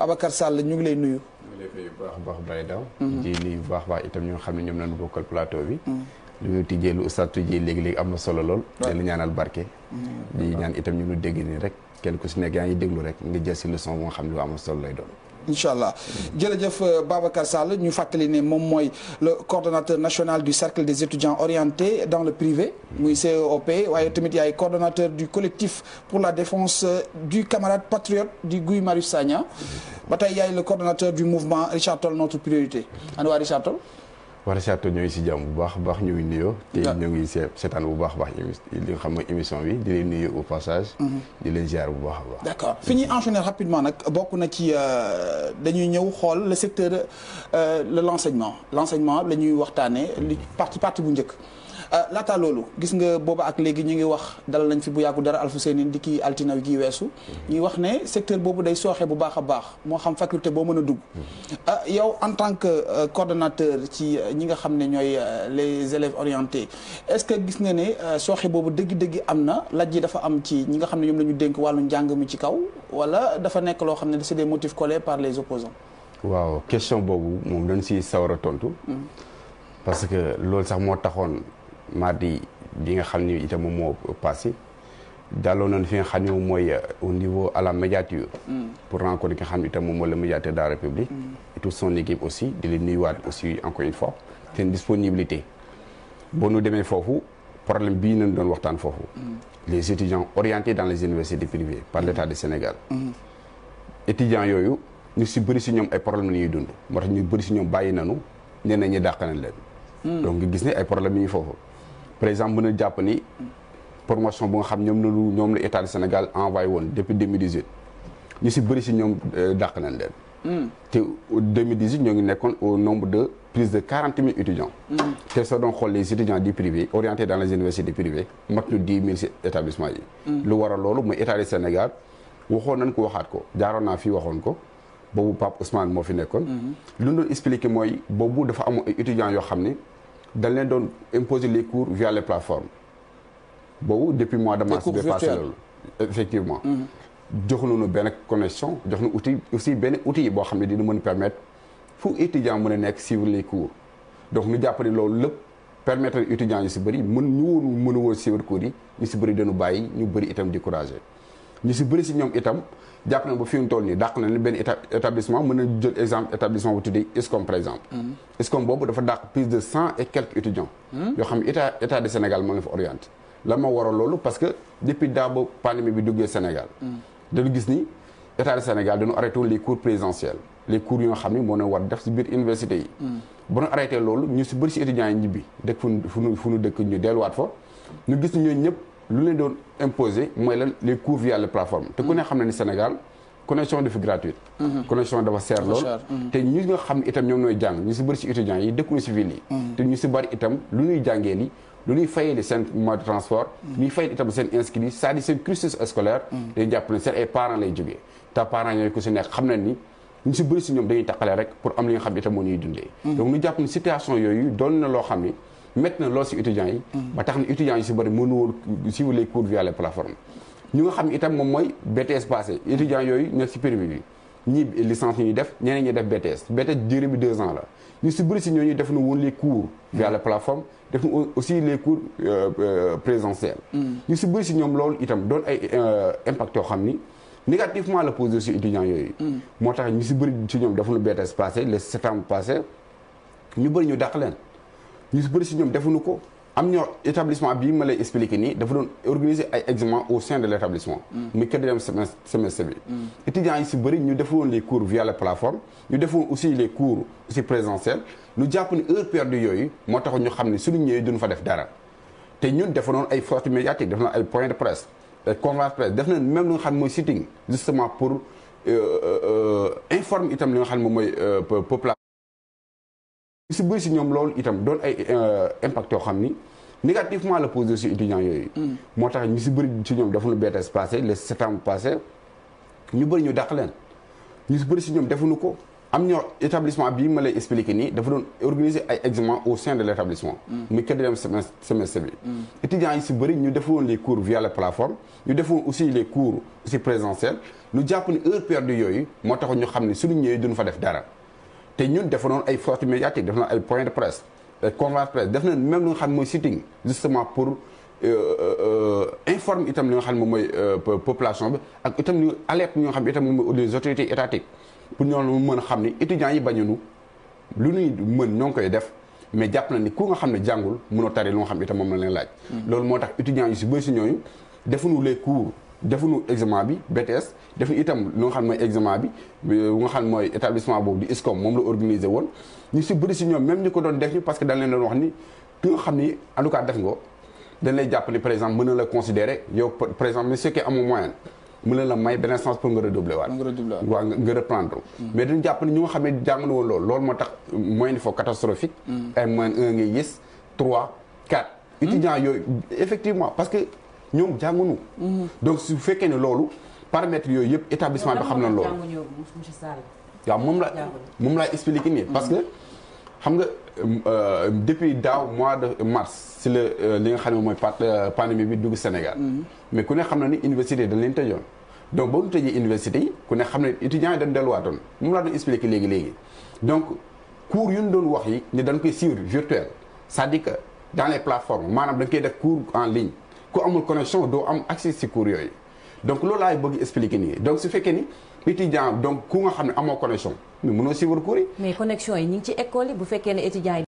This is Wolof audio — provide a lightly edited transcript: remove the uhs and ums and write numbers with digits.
Babacar Sall ñu ngi lay nuyu. ñu ngi lay fay bu baax a baax Baye Daw. di nuyu bu baax a baax itam ñoo xam ne ñoom lañu bokkal plateau bi. lu ñu tijjee lu oustaz tijjee léegi-léegi am na solo lool. di la ñaanal barke. di ñaan itam ñu dégg nii rek kenn ku si nekk yaa ngi déglu rek nga jël si leçon bu nga xam ne lu am solo lay doon. incha allah jërëjëf Babacar Sall ñu fàttali ne moom mooy le coordonnateur national du cercle des étudiants orientés dans le privé muy CEOP waaye tamit yaay coordonnateur du collectif pour la défense du camarade patriote di Guy Marius Sagna ba tey yaay le coordonnateur du mouvement Richard Toll notre priorité ana waa Richard Toll. war a seetlu ñoo ngi si jàmm bu baax a baax ñu ngi nuyoo. te ñu ngi seetaan bu baax a baax li nga xam mooy émission bi di leen nuyu au passage. di leen ziar bu baax a baax. d'accord fi ñuy enchaîner rapidement nag bokk na ci dañuy ñëw xool le secteur de l'enseignement la ñuy waxtaanee li partie bu njëkk. laata loolu gis nga booba ak léegi ñu ngi wax dalal nañ fi bu yàggu dara Alfousseyni di kii altinaw gi weesu ñuy wax ne secteur boobu day sooxe bu baax a baax moo xam faculté boo mën a dugg yow en tant que coordonnateur ci ñi nga xam ne ñooy les élèves orientés est-ce que gis nga ne sooxe boobu dëgg-dëgg am na laj ji dafa am ci ñi nga xam ne ñoom la ñu dénk wàllu njàng mi ci kaw wala dafa nekk loo xam ne c'est des motifs collés par les opposants waaw question boobu moom dañ si sawar a tontu parce que loolu sax moo taxoon mardi bi nga xam ni itam moom moo passé daloon nañ fi nga xam ne moom mooy au niveau à la médiature pour rencontrer ki nga xam ne itam moom mooy le médiateur de la République et toute son équipe aussi di leen nuyuwaat aussi encore une fois seen disponibilité boo nu demee foofu problème bii nañ doon waxtaan foofu les étudiants orientés dans les universités privées par l'État du Sénégal étudiants yooyu ñu si bëri si ñoom ay problème la ñuy dund moo tax ñu bëri si ñoom bàyyi nanu nee na ñu dàq nañ leen donc nga gis ne ay problème yi ñu foofu par exemple mën a jàpp ni promotion bu nga xam ñoom la état du Sénégal envoyé woon depuis 2018 ñu si bëri si ñoom dàq nañ leen te 2018 ñoo ngi nekkoon au nombre de plus de 40 000 étudiants te soo doon xool les étudiants du privé orientés dans les universités privées mat ñu 10 000 si établissements yi lu waral loolu mooy état du Sénégal waxoon nañ ko waxaat ko jaaroon naa fii waxoon ko boobu Pape Ousmane moo fi nekkoon lu ñu doon expliqué mooy boobu dafa amoon ay étudiants yoo xam ne dañ leen doon imposer les cours via les plateformes boobu depuis mois de mars bi passé loolu effectivement jox nañu benn connexion jox na outil aussi benn outil boo xam ne dina mën permettre fu étudiant mën a nekk suivre les cours donc ñu jàpp ne loolu lépp permettre étudiants yu si bëri mën a woon suivre cours yi ñu si bëri dañu bàyyi ñu bëri itam découragé ñu si bëri si ñoom itam jàpp na ba fi mu toll nii dàq na ne benn établissement mën na jël exemple établissement bu tuddee ISCOM par exemple ISCOM boobu dafa dàq plus de 100 et quelques étudiants yoo xam ne état du Sénégal moo ngi fa orienté la ma waral loolu parce que depuis daa ba pandémie bi duggee Sénégal dañu gis ni état du Sénégal dañu arrêté les cours présentiels les cours yi nga xam ne moo na war def si biir université yi bu ñu arrêté loolu ñu si bëri si étudiants yi ñibbi dëkk fu nu dëkk ñu delluwaat fa ñu gis ni ñooñu ñëpp lu leen doon imposé mooy lan les cours via les plateformes te ku ne xam ne ni Sénégal connexion dafa gratuite connexion dafa seer lool te ñu nga xam ne itam ñoom ñooy jàng ñu si bëri si étudiants yi dëkkuñu si ville yi te ñu si bëri itam lu ñuy jàngee li lu ñuy fayee li seen moyen de transport ñuy fayee itam seen inscrit c'est-à-dire seen cursus scolaire dañuy jàpp ne seen ay parents lay jógee te parents yooyu ku si nekk xam nañ ni ñu si bëri si ñoom dañuy taqalee rek pour am li nga xam ne itam moo ñuy dundee donc ñu jàpp ne situation yooyu doon na loo xam ni métti na lool si étudiants yi ba tax na étudiants yi si bëri mënu woon suivre les cours via les plateformes ñu nga xam ne itam moom mooy BTS passé étudiants yooyu nekk si privé bi ñii licence ñuy def ñeneen ñi def BTS durée bi 2 ans la ñu si bëri si ñooñu def na woon les cours via les plateformes def na aussi les cours présentiels ñu si bëri si ñoom loolu itam doon ay impact yoo xam ni négativement la posé si étudiants yooyu moo tax ñu si bëri si ñoom def na BTS passé le septembre passé ñu bëri ñu dàq leen ñu si bëri si ñoom defuñu ko am ñoo établissement bii ma lay expliquer nii dafa doon organiser ay examens au sein de l' établissement muy quatrième semestre bi étudiants yi si bëri ñu defoon les cours via la plateforme ñu defoon aussi les cours aussi présentiels ñu jàpp ni heure perdue yooyu moo tax ñu xam ne suñu ñëwee duñu fa def dara te ñun defa noon ay sorties médiatiques def na ay point de presse ay conférence presse def na même li nga xam ne mooy sitting justement pour informer itam li nga xam ne moom mooy population si bëri si ñoom loolu itam doon ay impact yoo xam ni négativement la posé si étudiants yooyu moo tax ñu si bëri si ñoom dafa nu BTS passé le septembre passé ñu bëri ñu dàq leen ñu si bëri si ñoom defuñu ko am ñoo établissement bii ma lay expliquer nii dafa doon organiser ay examens au sein de l' établissement. muy quatrième semestre bi. étudiants yi si bëri ñu defoon les cours via la plateforme ñu defoon aussi les cours aussi présentiels ñu jàpp ni heure perdue yooyu moo tax ñu xam ne suñu ñëwee duñu fa def dara te ñun defa noon ay sorties médiatiques def na ay points de presse ay conférences presse def na même lu nga xam ne mooy sitting justement pour informe itam li nga xam ne moom mooy population bi ak itam ñu alerte ñi nga xam ne itam moom mooy les autorités étatiques pour ñoom mën a xam ni étudiants yi bañunu lu ñuy mën ñoo ngi koy def mais jàpp na ni ku nga xam ne jàngul mënoo tari lu nga xam ne itam moom la leen laaj. loolu moo tax étudiants yi si bëri si ñooñu defuñu les cours defuñu examen bi BTS defuñu itam lu nga xam ne mooy examen bi nga xam ne mooy établissement boobu di ISCOM moom la organisé woon ñu si bëri si ñoom même ñu ko doon def ñu parce que dañ leen doon wax ni ki nga xam ni en tout cas def nga dañ lay jàpp ni par exemple mën na la considérer yow par exemple mais ce qui amoo moyen mën na la may beneen chance pour nga redoubler waat waaw nga reprendre mais dañu jàpp ni ñu nga xam ne jàngalu woon loolu moo tax moyen il faut catastrophique ay moyen 1 ngay gis 3 4 étudiants yooyu effectivement parce que ñoom jàngunu donc su fekkee ne loolu paramètres yooyu yëpp établissement bi xam na loolu waaw moom laay expliquer nii parce que xam nga depuis daaw mois de mars si la li nga xam ne mooy pandémie bi dugg Sénégal mais ku ne xam na ni université dañ leen tëjoon donc boo ñu tëjee université yi ku ne xam ne étudiants yi dañ delluwaatoon moom laa doon expliquer léegi donc cours yu ñu doon wax yi ni dañ koy suivre virtuel c'est-à-dire que dans les plateformes maanaam dañ koy def cours en ligne ku amul connexion doo am accès si cours yooyu donc loolu laay bëgg expliquer nii donc su fekkee ni étudiant donc ku nga xam ne amoo connexion mais mënoo suivre cours yi mais connexion yi ñu ngi ci école yi bu fekkee ne étudiants yi